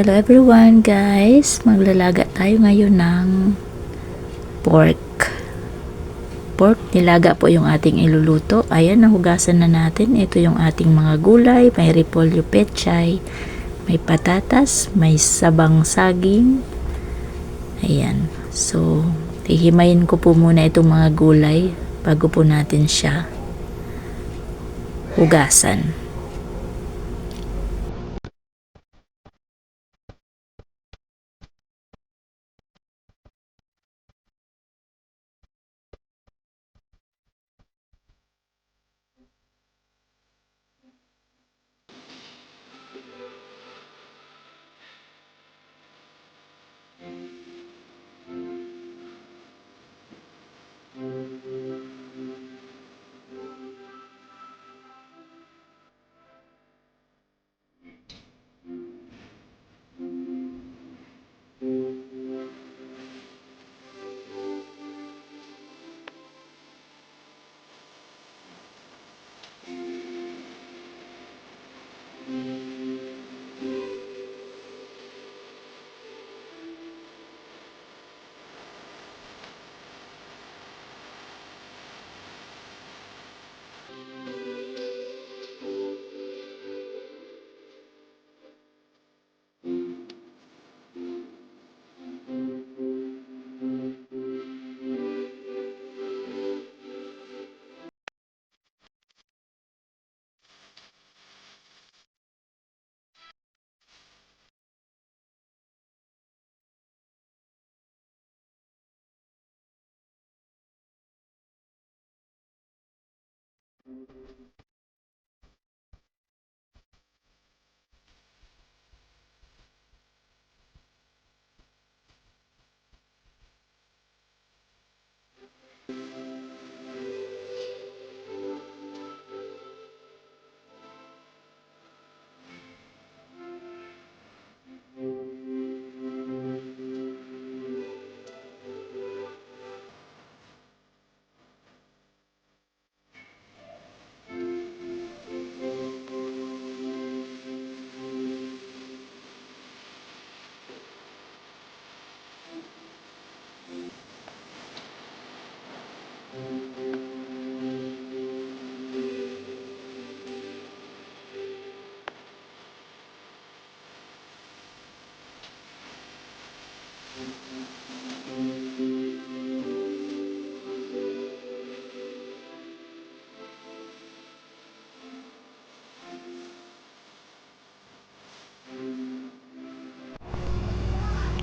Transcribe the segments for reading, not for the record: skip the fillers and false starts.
Hello everyone guys, maglalaga tayo ngayon ng pork. Nilaga po yung ating iluluto. Ayan, nahugasan na natin. Ito yung ating mga gulay, may repolyo pechay, may patatas, may sabang saging. Ayan, so hihimayin ko po muna itong mga gulay bago po natin siya hugasan.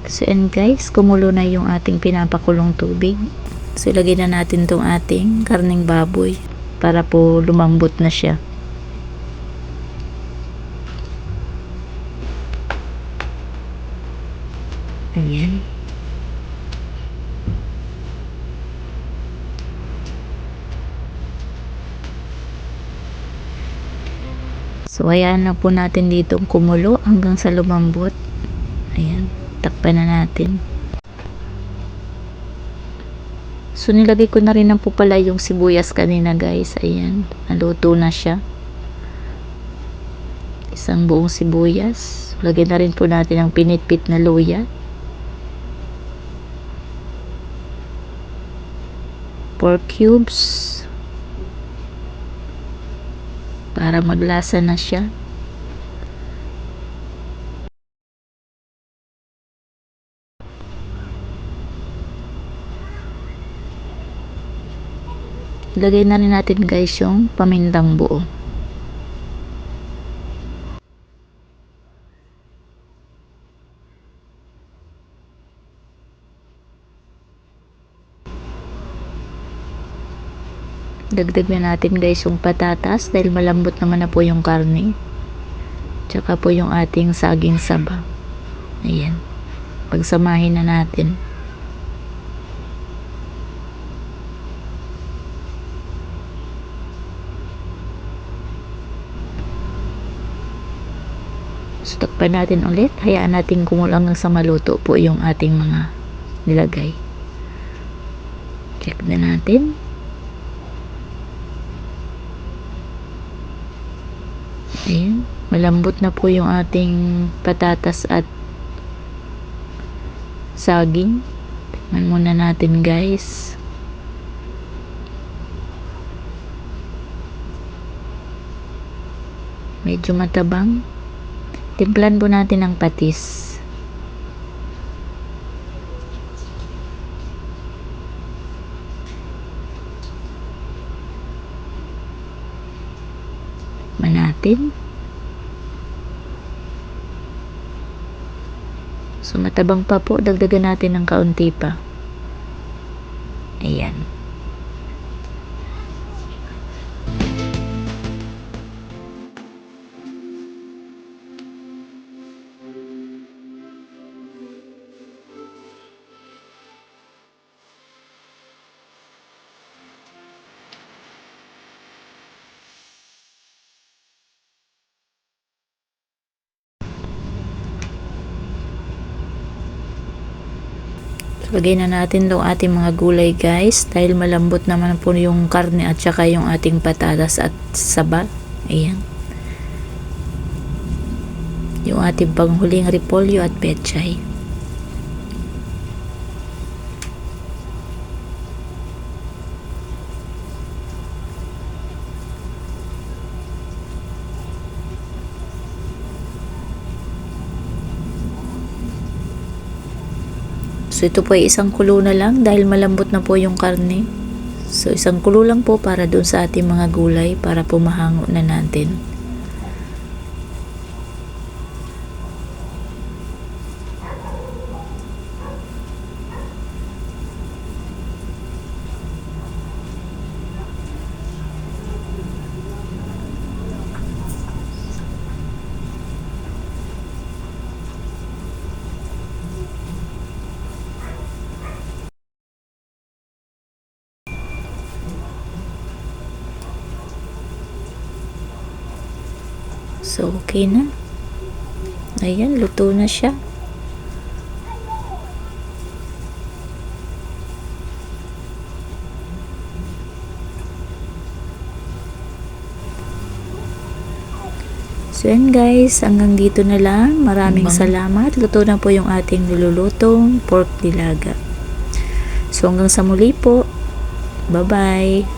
So and guys, kumulo na yung ating pinapakulong tubig. So ilagay na natin tong ating karning baboy para po lumambot na siya. Ayan. So ayan na po natin dito kumulo hanggang sa lumambot. Ayan, takpan na natin. So nilagay ko na rin po pala yung sibuyas kanina guys. Ayan, naluto na siya. Isang buong sibuyas. Lagyan na rin po natin ang pinitpit na luya. Pork cubes. Para maglasa na siya. Lagay na rin natin guys yung pamintang buo. Dagdag na natin guys yung patatas dahil malambot naman na po yung karne. Tsaka po yung ating saging saba. Ayan. Pagsamahin na natin. So takpan natin ulit. Hayaan natin kumulang hanggang sa maluto po yung ating mga nilagay. Check na natin. Ayan. Malambot na po yung ating patatas at saging. Tingnan muna natin guys. Medyo matabang. Timplan po natin ng patis. Natin. So matabang pa po, dagdagan natin ng kaunti pa. Ayan. Lagay na natin itong ating mga gulay guys, dahil malambot naman po yung karne at saka yung ating patatas at saba. Ayan. Yung ating panghuling repolyo at pechay. So ito po ay isang kulo na lang dahil malambot na po yung karne. So isang kulo lang po para doon sa ating mga gulay para pumahango na natin. So, okay na. Ayan, luto na siya. So, yan guys. Hanggang dito na lang. Maraming salamat. Luto na po yung ating nilulutong pork nilaga. So, hanggang sa muli po. Bye-bye.